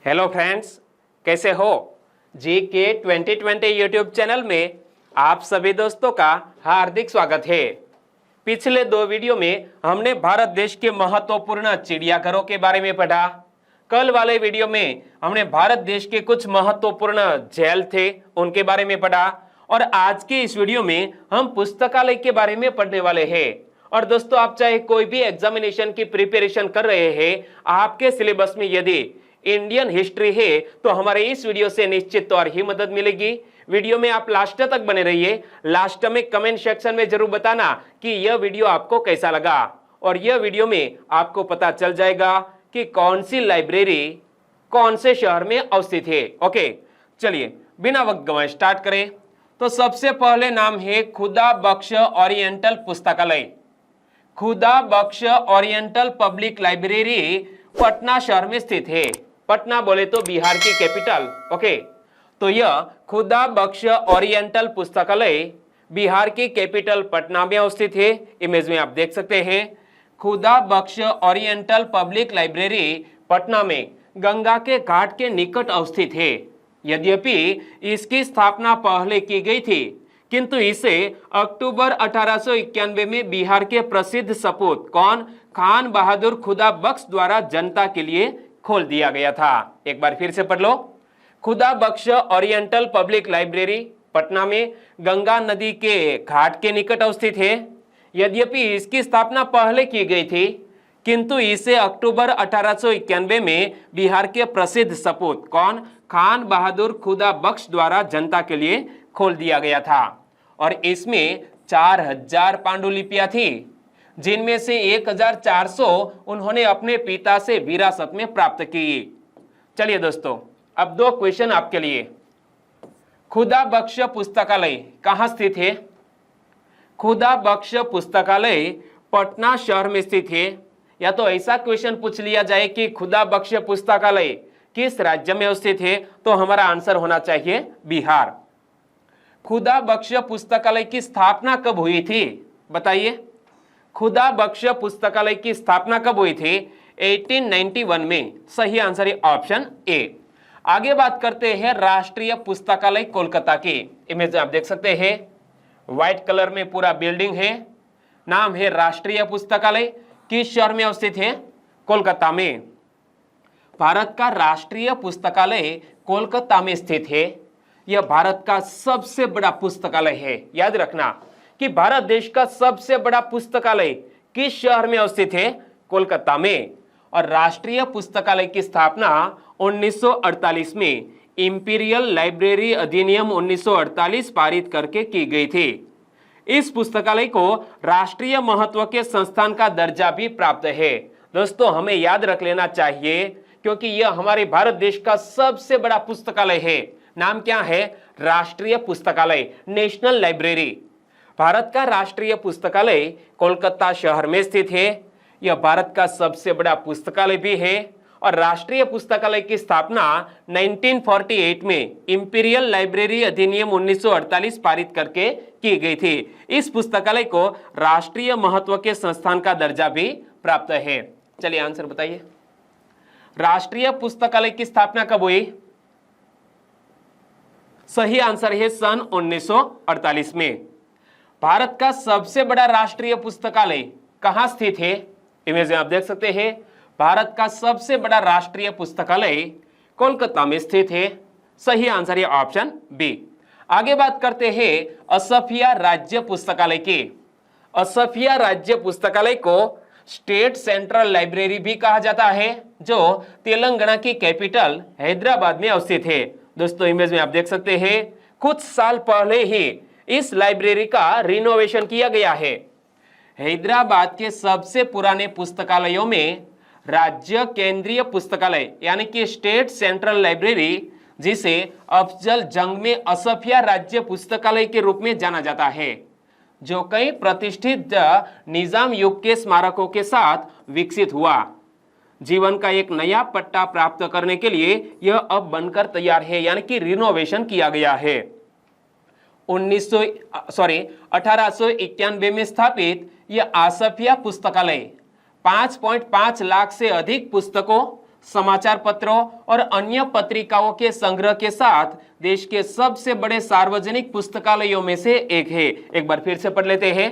Hello friends, कैसे हो? GK 2020 YouTube channel में आप सभी दोस्तों का हार्दिक स्वागत है। पिछले दो वीडियो में हमने भारत देश के महत्वपूर्ण चिड़ियाघरों के बारे में पढ़ा। कल वाले वीडियो में हमने भारत देश के कुछ महत्वपूर्ण जेल थे उनके बारे में पढ़ा और आज के इस वीडियो में हम पुस्तकालय के बारे में पढ़ने वाले हैं। और दोस्तों, आप चाहे कोई भी एग्जामिनेशन की प्रिपरेशन कर रहे हैं, आपके सिलेबस में यदि इंडियन हिस्ट्री है तो हमारे इस वीडियो से निश्चित तौर ही मदद मिलेगी। वीडियो में आप लास्ट तक बने रहिए। लास्ट में कमेंट सेक्शन में जरूर बताना कि यह वीडियो आपको कैसा लगा और यह वीडियो में आपको पता चल जाएगा कि कौन सी लाइब्रेरी कौन से शहर में अवस्थित है। ओके, चलिए बिना वक्त गंवाए स्टार्ट करें। तो सबसे पहले नाम है खुदा बख्श ओरिएंटल पुस्तकालय। खुदा बख्श ओरिएंटल पब्लिक लाइब्रेरी पटना शहर में स्थित है। पटना बोले तो बिहार की कैपिटल। ओके, तो यह खुदा बख्श ओरिएंटल पुस्तकालय बिहार की कैपिटल पटना में अवस्थित है। इमेज में आप देख सकते हैं खुदा बख्श ओरिएंटल पब्लिक लाइब्रेरी पटना में गंगा के घाट के निकट अवस्थित है। यद्यपि इसकी स्थापना पहले की गई थी, किंतु इसे अक्टूबर 1891 में बिहार के प्रसिद्ध सपूत कौन खान बहादुर खुदा बख्श द्वारा जनता के लिए खोल दिया गया था। एक बार फिर से पढ़ लो। खुदा बख्श ओरिएंटल पब्लिक लाइब्रेरी पटना में गंगा नदी के घाट के निकट अवस्थित है। यद्यपि इसकी स्थापना पहले की गई थी, किंतु इसे अक्टूबर 1891 में बिहार के प्रसिद्ध सपूत कौन खान बहादुर खुदा बख्श द्वारा जनता के लिए खोल दिया गया था। और इसमें 4000 पांडुलिपियां थी, जिनमें से 1400 उन्होंने अपने पिता से विरासत में प्राप्त की। चलिए दोस्तों, अब दो क्वेश्चन आपके लिए। खुदा बख्श पुस्तकालय कहां स्थित है? खुदा बख्श पुस्तकालय पटना शहर में स्थित है। या तो ऐसा क्वेश्चन पूछ लिया जाए कि खुदा बख्श पुस्तकालय किस राज्य में स्थित है, तो हमारा आंसर होना चाहिए बिहार। खुदा बख्श पुस्तकालय की स्थापना कब हुई थी? बताइए, खुदा बख्श पुस्तकालय की स्थापना कब हुई थी? 1891 में। सही आंसर है ऑप्शन ए। आगे बात करते हैं राष्ट्रीय पुस्तकालय कोलकाता की। इमेज आप देख सकते हैं, व्हाइट कलर में पूरा बिल्डिंग है। नाम है राष्ट्रीय पुस्तकालय। किस शहर में अवस्थित है? कोलकाता में। भारत का राष्ट्रीय पुस्तकालय कोलकाता में स्थित है। यह भारत का सबसे बड़ा पुस्तकालय है। याद रखना कि भारत देश का सबसे बड़ा पुस्तकालय किस शहर में अवस्थित है? कोलकाता में। और राष्ट्रीय पुस्तकालय की स्थापना 1948 में इंपीरियल लाइब्रेरी अधिनियम 1948 पारित करके की गई थी। इस पुस्तकालय को राष्ट्रीय महत्व के संस्थान का दर्जा भी प्राप्त है। दोस्तों, हमें याद रख लेना चाहिए क्योंकि यह हमारे भारत देश का सबसे बड़ा पुस्तकालय है। नाम क्या है? राष्ट्रीय पुस्तकालय, नेशनल लाइब्रेरी। भारत का राष्ट्रीय पुस्तकालय कोलकाता शहर में स्थित है। यह भारत का सबसे बड़ा पुस्तकालय भी है। और राष्ट्रीय पुस्तकालय की स्थापना 1948 में इंपीरियल लाइब्रेरी अधिनियम 1948 पारित करके की गई थी। इस पुस्तकालय को राष्ट्रीय महत्व के संस्थान का दर्जा भी प्राप्त है। चलिए आंसर बताइए। राष्ट्रीय पुस्तकालय की स्थापना कब हुई? सही आंसर है सन 1948 में। भारत का सबसे बड़ा राष्ट्रीय पुस्तकालय कहां स्थित है? इमेज में आप देख सकते हैं, भारत का सबसे बड़ा राष्ट्रीय पुस्तकालय कोलकाता में स्थित है। सही आंसर है ऑप्शन बी। आगे बात करते हैं असफिया राज्य पुस्तकालय की। असफिया राज्य पुस्तकालय को स्टेट सेंट्रल लाइब्रेरी भी कहा जाता है, जो तेलंगाना की कैपिटल हैदराबाद में अवस्थित है। दोस्तों, इमेज में आप देख सकते हैं, कुछ साल पहले ही इस लाइब्रेरी का रिनोवेशन किया गया है। हैदराबाद के सबसे पुराने पुस्तकालयों में राज्य केंद्रीय पुस्तकालय यानी कि स्टेट सेंट्रल लाइब्रेरी, जिसे अफजल जंग में असफिया राज्य पुस्तकालय के रूप में जाना जाता है, जो कई प्रतिष्ठित निजाम युग के स्मारकों के साथ विकसित हुआ। जीवन का एक नया पट्टा प्राप्त करने के लिए यह अब बनकर तैयार है, यानी कि रिनोवेशन किया गया है। 1891 में स्थापित यह आसफिया पुस्तकालय 5.5 लाख से अधिक पुस्तकों, समाचार पत्रों और अन्य पत्रिकाओं के संग्रह के साथ देश के सबसे बड़े सार्वजनिक पुस्तकालयों में से एक है। एक बार फिर से पढ़ लेते हैं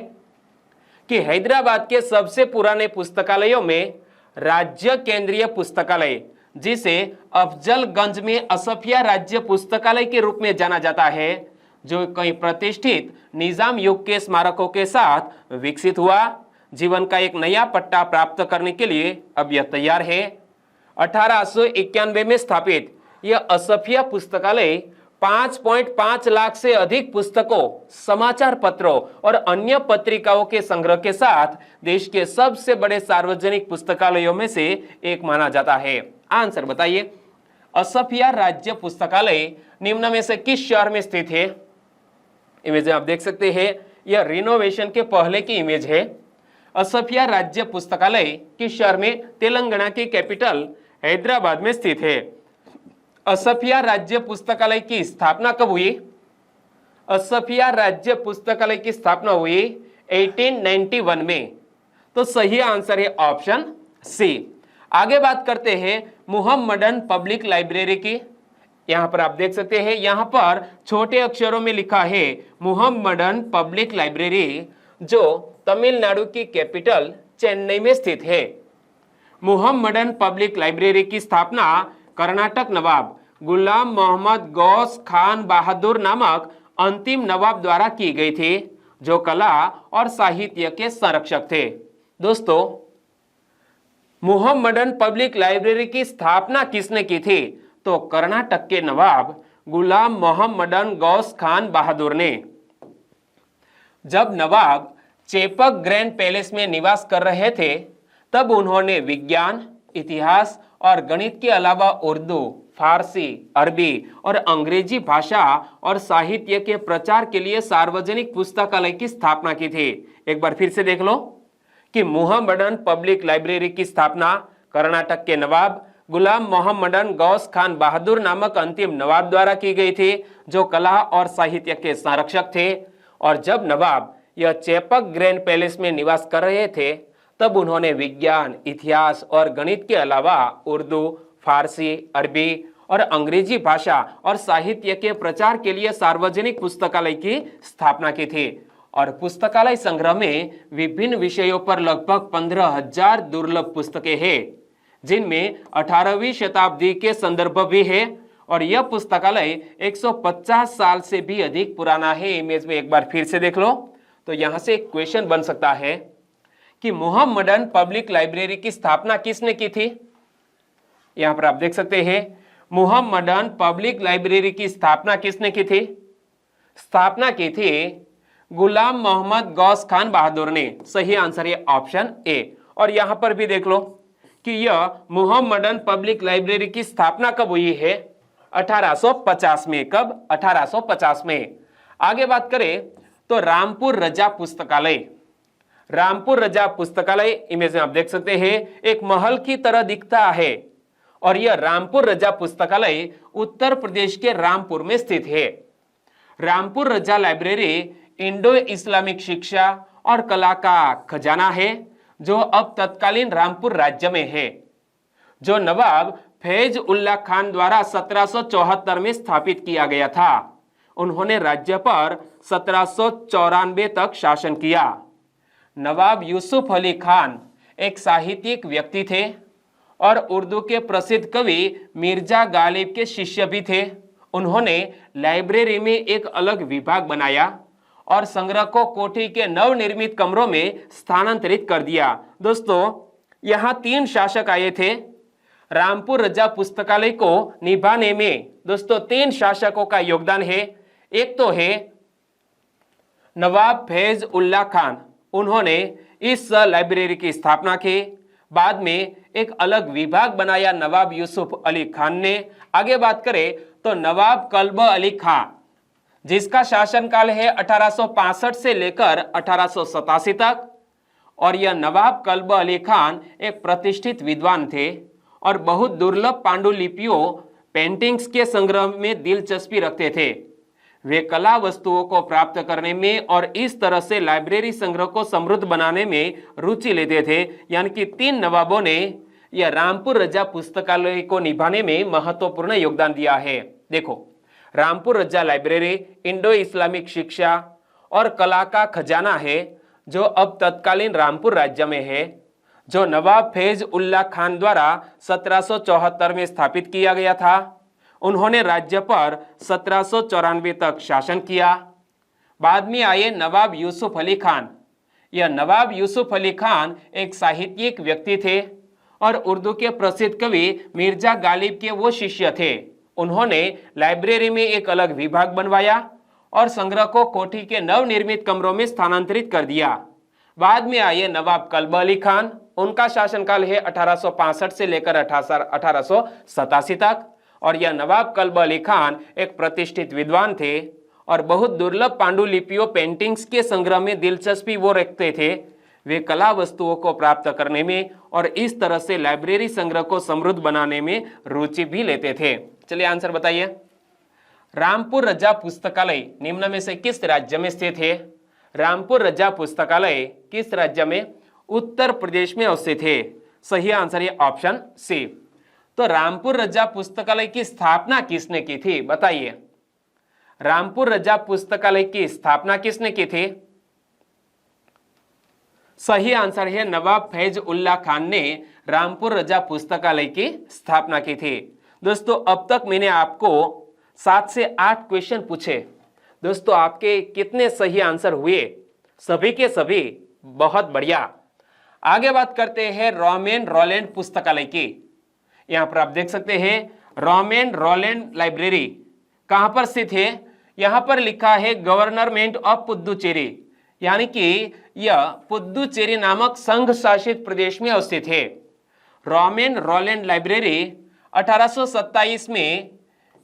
कि हैदराबाद के सबसे पुराने पुस्तकालयों में राज्य केंद्रीय पुस्तकालय, जिसे अफजलगंज में असफिया राज्य पुस्तकालय के रूप में जाना जाता है, जो कई प्रतिष्ठित निजाम युग के स्मारकों के साथ विकसित हुआ, जीवन का एक नया पट्टा प्राप्त करने के लिए अब यह तैयार है। 1891 में स्थापित यह असफिया पुस्तकालय 5.5 लाख से अधिक पुस्तकों, समाचार पत्रों और अन्य पत्रिकाओं के संग्रह के साथ देश के सबसे बड़े सार्वजनिक पुस्तकालयों में से एक माना जाता है। आंसर बताइए, असफिया राज्य पुस्तकालय निम्न में से किस शहर में स्थित है? इमेज आप देख सकते हैं, यह रिनोवेशन के पहले की इमेज है। असफिया राज्य पुस्तकालय किस शहर में? तेलंगाना की कैपिटल हैदराबाद में स्थित है। असफिया राज्य पुस्तकालय की स्थापना कब हुई? असफिया राज्य पुस्तकालय की स्थापना हुई 1891 में। तो सही आंसर है ऑप्शन सी। आगे बात करते हैं मुहम्मडन पब्लिक लाइब्रेरी की। यहां पर आप देख सकते हैं, यहां पर छोटे अक्षरों में लिखा है मुहम्मडन पब्लिक लाइब्रेरी, जो तमिलनाडु की कैपिटल चेन्नई में स्थित है। मुहम्मडन पब्लिक लाइब्रेरी की स्थापना कर्नाटक नवाब गुलाम मोहम्मद गौस खान बहादुर नामक अंतिम नवाब द्वारा की गई थी, जो कला और साहित्य के संरक्षक थे। दोस्तों, मुहम्मडन पब्लिक लाइब्रेरी की स्थापना किसने की थी? तो कर्नाटक के नवाब गुलाम मोहम्मदन गौस खान बहादुर ने। जब नवाब चेपक ग्रैंड पैलेस में निवास कर रहे थे, तब उन्होंने विज्ञान, इतिहास और गणित के अलावा उर्दू, फारसी, अरबी और अंग्रेजी भाषा और साहित्य के प्रचार के लिए सार्वजनिक पुस्तकालय की स्थापना की थी। एक बार फिर से देख लो कि मुहम्मडन पब्लिक लाइब्रेरी की स्थापना कर्नाटक के नवाब गुलाम मोहम्मदन गौस खान बहादुर नामक अंतिम नवाब द्वारा की गई थी, जो कला और साहित्य के संरक्षक थे। और जब नवाब यह चेपक ग्रैंड पैलेस में निवास कर रहे थे, तब उन्होंने विज्ञान, इतिहास और गणित के अलावा उर्दू, फारसी, अरबी और अंग्रेजी भाषा और साहित्य के प्रचार के लिए सार्वजनिक पुस्तकालय की स्थापना की थी। और पुस्तकालय संग्रह में विभिन्न विषयों पर लगभग 15,000 दुर्लभ पुस्तकें हैं, जिनमें 18वीं शताब्दी के संदर्भ भी है। और यह पुस्तकालय 150 साल से भी अधिक पुराना है। इमेज में एक बार फिर से देख लो, तो यहां से एक क्वेश्चन बन सकता है कि मुहम्मडन पब्लिक लाइब्रेरी की स्थापना किसने की थी? यहां पर आप देख सकते हैं, मुहम्मडन पब्लिक लाइब्रेरी की स्थापना किसने की थी? स्थापना की थी गुलाम मोहम्मद गौस खान बहादुर ने। सही आंसर है ऑप्शन ए। और यहां पर भी देख लो कि यह मुहम्मडन पब्लिक लाइब्रेरी की स्थापना कब हुई है? 1850 में। कब? 1850 में। आगे बात करें तो रामपुर रजा पुस्तकालय। रामपुर रजा पुस्तकालय इमेज में आप देख सकते हैं, एक महल की तरह दिखता है। और यह रामपुर रजा पुस्तकालय उत्तर प्रदेश के रामपुर में स्थित है। रामपुर रजा लाइब्रेरी इंडो इस्लामिक शिक्षा और कला का खजाना है, जो अब तत्कालीन रामपुर राज्य में है, जो नवाब फैज उल्ला खान द्वारा 1774 में स्थापित किया गया था। उन्होंने राज्य पर 1794 तक शासन किया। नवाब यूसुफ अली खान एक साहित्यिक व्यक्ति थे और उर्दू के प्रसिद्ध कवि मिर्जा गालिब के शिष्य भी थे। उन्होंने लाइब्रेरी में एक अलग विभाग बनाया और संग्रह को कोठी के नवनिर्मित कमरों में स्थानांतरित कर दिया। दोस्तों, यहाँ 3 शासक आए थे। रामपुर रजा पुस्तकालय को निभाने में दोस्तों 3 शासकों का योगदान है। एक तो है नवाब फैज उल्ला खान, उन्होंने इस लाइब्रेरी की स्थापना की। बाद में एक अलग विभाग बनाया नवाब यूसुफ अली खान ने। आगे बात करें तो नवाब कल्ब अली खान, जिसका शासनकाल है 1865 से लेकर 1887 तक। और यह नवाब कल्ब अली खान एक प्रतिष्ठित विद्वान थे और बहुत दुर्लभ पांडुलिपियों, पेंटिंग्स के संग्रह में दिलचस्पी रखते थे। वे कला वस्तुओं को प्राप्त करने में और इस तरह से लाइब्रेरी संग्रह को समृद्ध बनाने में रुचि लेते थे। यानी कि 3 नवाबों ने यह रामपुर रजा पुस्तकालय को निभाने में महत्वपूर्ण योगदान दिया है। देखो, रामपुर रजा लाइब्रेरी इंडो इस्लामिक शिक्षा और कला का खजाना है जो अब तत्कालीन रामपुर राज्य में है, जो नवाब फैज उल्ला खान द्वारा 1774 में स्थापित किया गया था। उन्होंने राज्य पर 1794 तक शासन किया। बाद में आए नवाब यूसुफ अली खान। यह नवाब यूसुफ अली खान एक साहित्यिक व्यक्ति थे और उर्दू के प्रसिद्ध कवि मिर्जा गालिब के वो शिष्य थे। उन्होंने लाइब्रेरी में एक अलग विभाग बनवाया और संग्रह को कोठी के नवनिर्मित कमरों में स्थानांतरित कर दिया। बाद में आए नवाब कल्ब अली खान। उनका शासनकाल है 1865 से लेकर 1887 तक। और यह नवाब कल्ब अली खान एक प्रतिष्ठित विद्वान थे और बहुत दुर्लभ पांडुलिपियों पेंटिंग्स के संग्रह में दिलचस्पी वो रखते थे। वे कला वस्तुओं को प्राप्त करने में और इस तरह से लाइब्रेरी संग्रह को समृद्ध बनाने में रुचि भी लेते थे। चलिए आंसर बताइए। रामपुर रजा पुस्तकालय निम्न में से किस राज्य में स्थित है? रामपुर रजा पुस्तकालय किस राज्य में? उत्तर प्रदेश में स्थित है। सही आंसर है ऑप्शन सी। तो रामपुर रजा पुस्तकालय की स्थापना किसने की थी? बताइए, रामपुर रजा पुस्तकालय की स्थापना किसने की थी? सही आंसर है नवाब फैज उल्ला खान ने रामपुर रजा पुस्तकालय की स्थापना की थी। दोस्तों, अब तक मैंने आपको 7 से 8 क्वेश्चन पूछे। दोस्तों, आपके कितने सही आंसर हुए? सभी के सभी बहुत बढ़िया। आगे बात करते हैं रोमेन रोलैंड पुस्तकालय की। यहां पर आप देख सकते हैं रोमेन रोलैंड लाइब्रेरी कहां पर स्थित है? यहां पर लिखा है गवर्नमेंट ऑफ पुदुचेरी, यानी कि यह पुदुचेरी नामक संघ शासित प्रदेश में स्थित है। रोमेन रोलैंड लाइब्रेरी 1827 में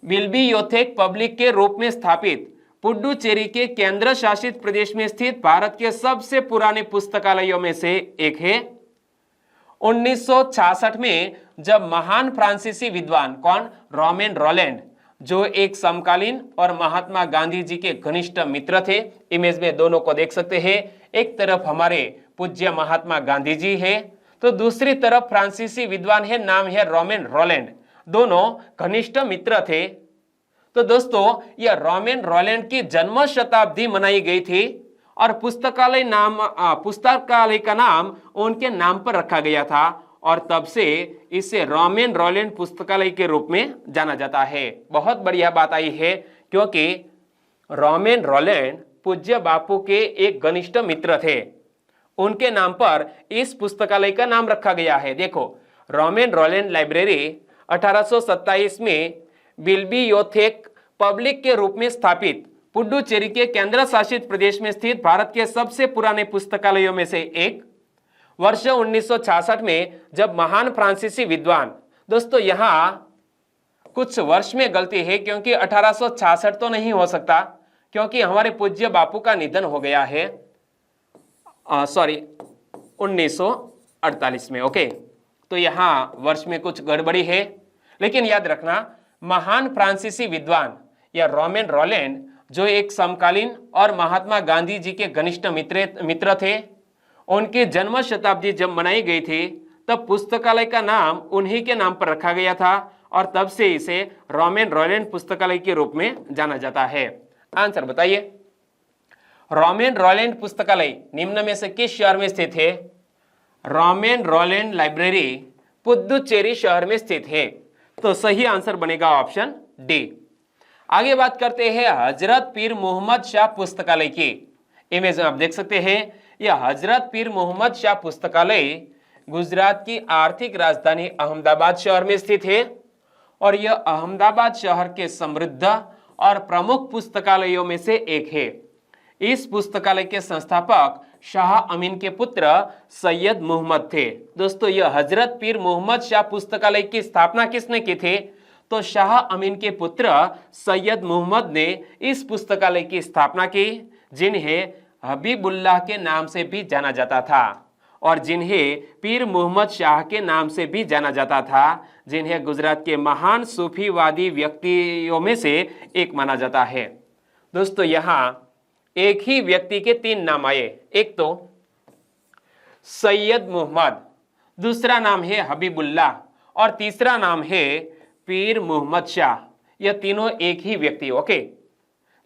बिल्बियोथेक पब्लिक के रूप में स्थापित पुडुचेरी के केंद्र शासित प्रदेश में स्थित भारत के सबसे पुराने पुस्तकालयों में से एक है। 1966 में जब महान फ्रांसीसी विद्वान कौन? रोमेन रोलैंड, जो एक समकालीन और महात्मा गांधी जी के घनिष्ठ मित्र थे। इमेज में दोनों को देख सकते हैं। एक तरफ हमारे पूज्य महात्मा गांधी जी है, तो दूसरी तरफ फ्रांसीसी विद्वान है, नाम है रोमेन रोलैंड। दोनों घनिष्ठ मित्र थे। तो दोस्तों, यह रोमेन रोलैंड की जन्म शताब्दी मनाई गई थी और पुस्तकालय का नाम उनके नाम पर रखा गया था और तब से इसे रोमेन रोलैंड पुस्तकालय के रूप में जाना जाता है। बहुत बढ़िया बात आई है, क्योंकि रोमेन रोलैंड पूज्य बापू के एक घनिष्ठ मित्र थे। उनके नाम पर इस पुस्तकालय का नाम रखा गया है। देखो, रोमेन रोलैंड लाइब्रेरी 1827 में बिल्बियोथेक पब्लिक के रूप में स्थापित पुडुचेरी के केंद्र शासित प्रदेश में स्थित भारत के सबसे पुराने पुस्तकालयों में से एक। वर्ष 1966 में जब महान फ्रांसीसी विद्वान, दोस्तों यहां कुछ वर्ष में गलती है, क्योंकि 1866 तो नहीं हो सकता, क्योंकि हमारे पूज्य बापू का निधन हो गया है 1948 में। ओके, तो यहां वर्ष में कुछ गड़बड़ी है, लेकिन याद रखना महान फ्रांसीसी विद्वान या रोमेन रोलैंड, जो एक समकालीन और महात्मा गांधी जी के घनिष्ठ मित्र थे, उनकी जन्म शताब्दी जब मनाई गई थी तब पुस्तकालय का नाम उन्हीं के नाम पर रखा गया था और तब से इसे रोमेन रोलैंड पुस्तकालय के रूप में जाना जाता है। आंसर बताइए। रोमेन रोलैंड पुस्तकालय निम्न में से किस शहर में स्थित है? रोमेन रोलैंड लाइब्रेरी पुदुचेरी शहर में स्थित है। तो सही आंसर बनेगा ऑप्शन डी। आगे बात करते हैं हजरत पीर मोहम्मद शाह पुस्तकालय की। इमेज में आप देख सकते हैं, यह हजरत पीर मोहम्मद शाह पुस्तकालय गुजरात की आर्थिक राजधानी अहमदाबाद शहर में स्थित है और यह अहमदाबाद शहर के समृद्ध और प्रमुख पुस्तकालयों में से एक है। इस पुस्तकालय के संस्थापक शाह अमीन के पुत्र सैयद मोहम्मद थे। दोस्तों, यह हजरत पीर मोहम्मद शाह पुस्तकालय की स्थापना किसने की थी? तो शाह अमीन के पुत्र सैयद मोहम्मद ने इस पुस्तकालय की स्थापना की, जिन्हें हबीबुल्लाह के नाम से भी जाना जाता था और जिन्हें पीर मोहम्मद शाह के नाम से भी जाना जाता था, जिन्हें गुजरात के महान सूफीवादी व्यक्तियों में से एक माना जाता है। दोस्तों, यहाँ एक ही व्यक्ति के 3 नाम आए। एक तो सैयद मोहम्मद, दूसरा नाम है हबीबुल्लाह और तीसरा नाम है पीर मोहम्मद शाह। यह तीनों एक ही व्यक्ति, ओके,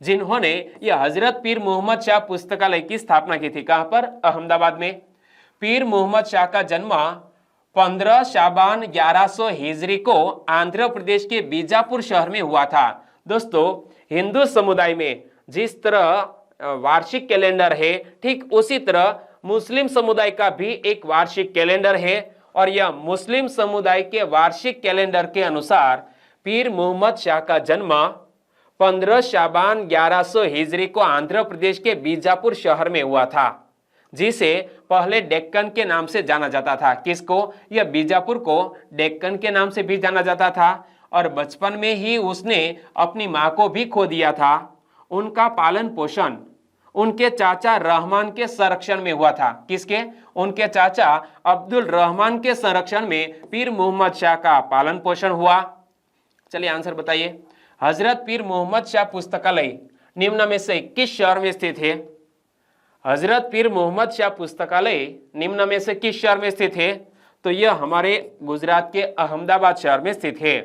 जिन्होंने यह हजरत पीर मोहम्मद शाह पुस्तकालय की स्थापना की थी। कहां पर? अहमदाबाद में। पीर मोहम्मद शाह का जन्म 15 शाबान 1100 हिजरी को आंध्र प्रदेश के बीजापुर शहर में हुआ था। दोस्तों, हिंदू समुदाय में जिस तरह वार्षिक कैलेंडर है, ठीक उसी तरह मुस्लिम समुदाय का भी एक वार्षिक कैलेंडर है और यह मुस्लिम समुदाय के वार्षिक कैलेंडर के अनुसार पीर मोहम्मद शाह का जन्म 15 शाबान 1100 हिजरी को आंध्र प्रदेश के बीजापुर शहर में हुआ था, जिसे पहले डेक्कन के नाम से जाना जाता था। किसको? यह बीजापुर को डेक्कन के नाम से भी जाना जाता था और बचपन में ही उसने अपनी मां को भी खो दिया था। उनका पालन पोषण उनके चाचा रहमान के संरक्षण में हुआ था। किसके? उनके चाचा अब्दुल रहमान के संरक्षण में पीर मोहम्मद शाह का पालन पोषण हुआ। चलिए आंसर बताइए। हजरत पीर मोहम्मद शाह पुस्तकालय निम्न में से किस शहर में स्थित है? हजरत पीर मोहम्मद शाह पुस्तकालय निम्न में से किस शहर में स्थित है? तो यह हमारे गुजरात के अहमदाबाद शहर में स्थित है।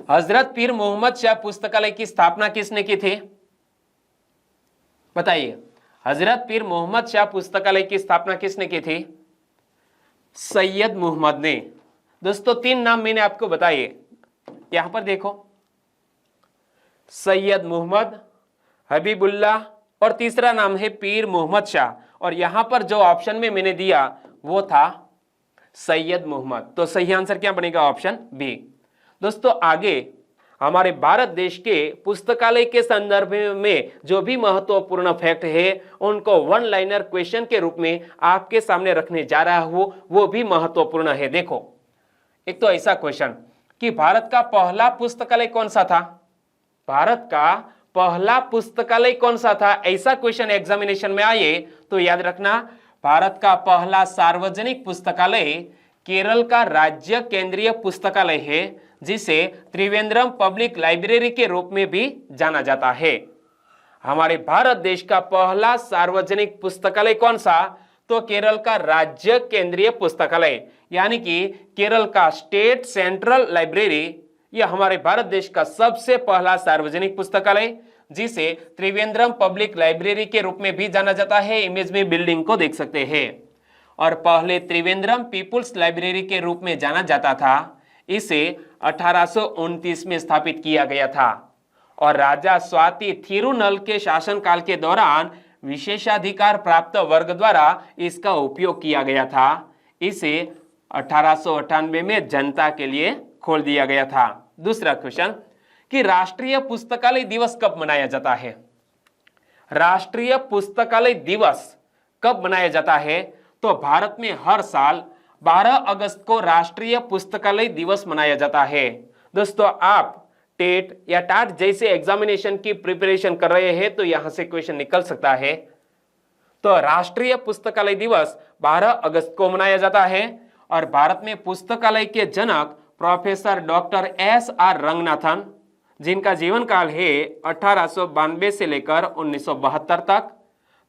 हजरत पीर मोहम्मद शाह पुस्तकालय की स्थापना किसने की थी? बताइए। हजरत पीर मोहम्मद शाह पुस्तकालय की स्थापना किसने की थी? सैयद मोहम्मद ने। दोस्तों, 3 नाम मैंने आपको बताए, यहां पर देखो, सैयद मोहम्मद, हबीबुल्लाह और तीसरा नाम है पीर मोहम्मद शाह। और यहां पर जो ऑप्शन में मैंने दिया वो था सैयद मोहम्मद। तो सही आंसर क्या बनेगा? Option B. दोस्तों, आगे हमारे भारत देश के पुस्तकालय के संदर्भ में जो भी महत्वपूर्ण फैक्ट है उनको वन लाइनर क्वेश्चन के रूप में आपके सामने रखने जा रहा हूं, वो भी महत्वपूर्ण है। देखो, एक तो ऐसा क्वेश्चन कि भारत का पहला पुस्तकालय कौन सा था? भारत का पहला पुस्तकालय कौन सा था? ऐसा क्वेश्चन एग्जामिनेशन में आए तो याद रखना, भारत का पहला सार्वजनिक पुस्तकालय केरल का राज्य केंद्रीय पुस्तकालय है, जिसे त्रिवेंद्रम पब्लिक लाइब्रेरी के रूप में भी जाना जाता है। हमारे भारत देश का पहला सार्वजनिक पुस्तकालय कौन सा? तो केरल का राज्य केंद्रीय पुस्तकालय, यानी कि केरल का स्टेट सेंट्रल लाइब्रेरी, यह हमारे भारत देश का सबसे पहला सार्वजनिक पुस्तकालय, जिसे त्रिवेंद्रम पब्लिक लाइब्रेरी के रूप में भी जाना जाता है। इमेज में बिल्डिंग को देख सकते हैं। और पहले त्रिवेंद्रम पीपुल्स लाइब्रेरी के रूप में जाना जाता था। इसे 1829 में स्थापित किया गया था और राजा स्वाति थिरुनल के शासनकाल के दौरान विशेषाधिकार प्राप्त वर्ग द्वारा इसका उपयोग किया गया था। इसे 1898 में जनता के लिए खोल दिया गया था। दूसरा क्वेश्चन कि राष्ट्रीय पुस्तकालय दिवस कब मनाया जाता है? राष्ट्रीय पुस्तकालय दिवस कब मनाया जाता है? तो भारत में हर साल 12 अगस्त को राष्ट्रीय पुस्तकालय दिवस मनाया जाता है। दोस्तों, आप टेट या टाट जैसे एग्जामिनेशन की प्रिपरेशन कर रहे हैं तो यहां से क्वेश्चन निकल सकता है। तो राष्ट्रीय पुस्तकालय दिवस 12 अगस्त को मनाया जाता है और भारत में पुस्तकालय के जनक प्रोफेसर डॉक्टर SR रंगनाथन, जिनका जीवन काल है 1892 से लेकर 1972 तक।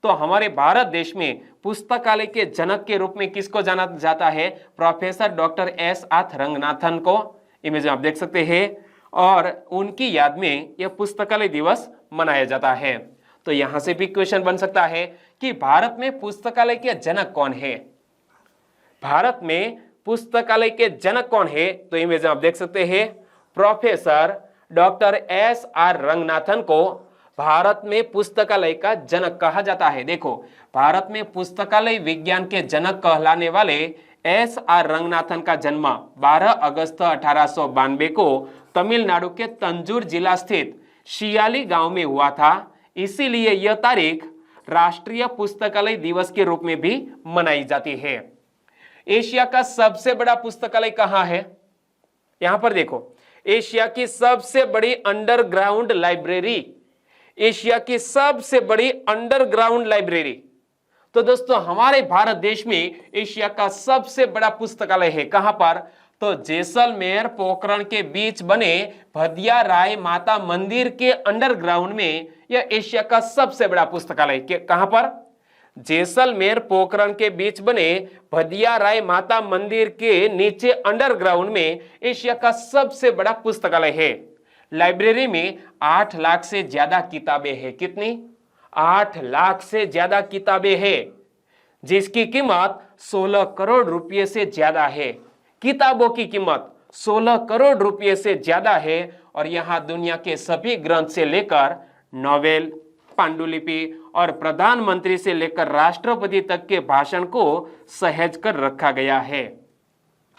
तो हमारे भारत देश में पुस्तकालय के जनक के रूप में किसको जाना जाता है? प्रोफेसर डॉक्टर SR रंगनाथन को। इमेज में आप देख सकते हैं और उनकी याद में यह पुस्तकालय दिवस मनाया जाता है। तो यहां से भी क्वेश्चन बन सकता है कि भारत में पुस्तकालय के जनक कौन है? भारत में पुस्तकालय के जनक कौन है? तो इमेज में आप देख सकते हैं प्रोफेसर डॉक्टर SR रंगनाथन को भारत में पुस्तकालय का जनक कहा जाता है। देखो, भारत में पुस्तकालय विज्ञान के जनक कहलाने वाले SR रंगनाथन का जन्म 12 अगस्त 1892 को तमिलनाडु के तंजूर जिला स्थित शियाली गांव में हुआ था। इसीलिए यह तारीख राष्ट्रीय पुस्तकालय दिवस के रूप में भी मनाई जाती है। एशिया का सबसे बड़ा पुस्तकालय कहां है? यहां पर देखो, एशिया की सबसे बड़ी अंडरग्राउंड लाइब्रेरी, एशिया की सबसे बड़ी अंडरग्राउंड लाइब्रेरी। तो दोस्तों, हमारे भारत देश में एशिया का सबसे बड़ा पुस्तकालय है। कहां पर? तो जैसलमेर पोखरण के बीच बने भदिया राय माता मंदिर के अंडरग्राउंड में यह एशिया का सबसे बड़ा पुस्तकालय कहां पर? जैसलमेर पोखरण के बीच बने भदिया राय माता मंदिर के नीचे अंडरग्राउंड में एशिया का सबसे बड़ा पुस्तकालय है। लाइब्रेरी में 8 लाख से ज्यादा किताबें हैं। कितनी? 8 लाख से ज्यादा किताबें हैं, जिसकी कीमत 16 करोड़ रुपए से ज्यादा है। किताबों की कीमत 16 करोड़ रुपए से ज्यादा है और यहाँ दुनिया के सभी ग्रंथ से लेकर नॉवेल, पांडुलिपि और प्रधानमंत्री से लेकर राष्ट्रपति तक के भाषण को सहेज कर रखा गया है।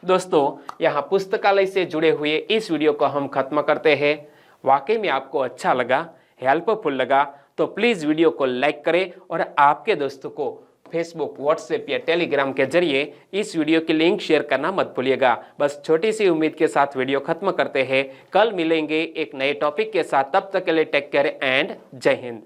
दोस्तों, यहाँ पुस्तकालय से जुड़े हुए इस वीडियो को हम खत्म करते हैं। वाकई में आपको अच्छा लगा, हेल्पफुल लगा तो प्लीज वीडियो को लाइक करें और आपके दोस्तों को फेसबुक, व्हाट्सएप या टेलीग्राम के जरिए इस वीडियो की लिंक शेयर करना मत भूलिएगा। बस छोटी सी उम्मीद के साथ वीडियो खत्म करते हैं। कल मिलेंगे एक नए टॉपिक के साथ, तब तक के लिए टेक केयर एंड जय हिंद।